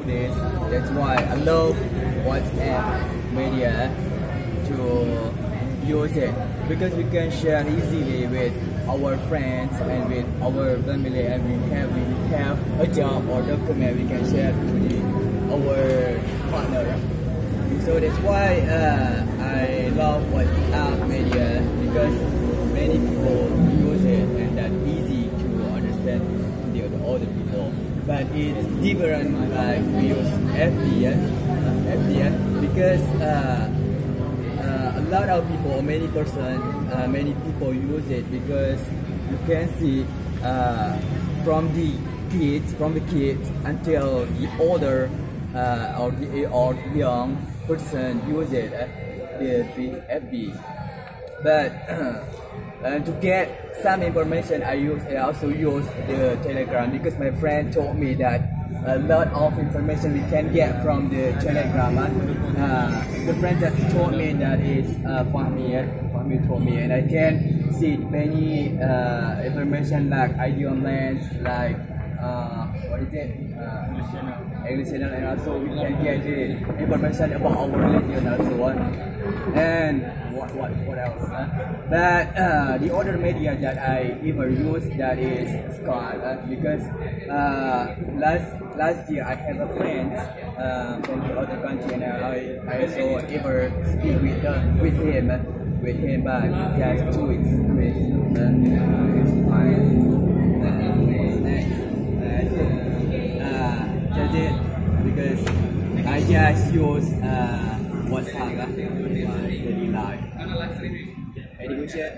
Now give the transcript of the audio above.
this. That's why I love WhatsApp media to use it, because we can share easily with our friends and with our family, and we have a job or document we can share to our partner. So that's why I love WhatsApp media, because many people use it and that's easy to understand the other people. But it's different like we use FB, because a lot of people, many people use it, because you can see from the kids until the older or the young person use it with FB. But to get some information, I also use the Telegram, because my friend told me that a lot of information we can get from the Telegram. The friend just told me that is Fahmi told me, and I can see many information like idiom lands, like what is it? English channel, and also we can get the information about our religion also. And what else? But the other media that I ever use, that is Skype, because last year I have a friend from the other country, and I also ever speak with him, but just 2 weeks with it's fine. That's it, because I just use WhatsApp daily life. Any question?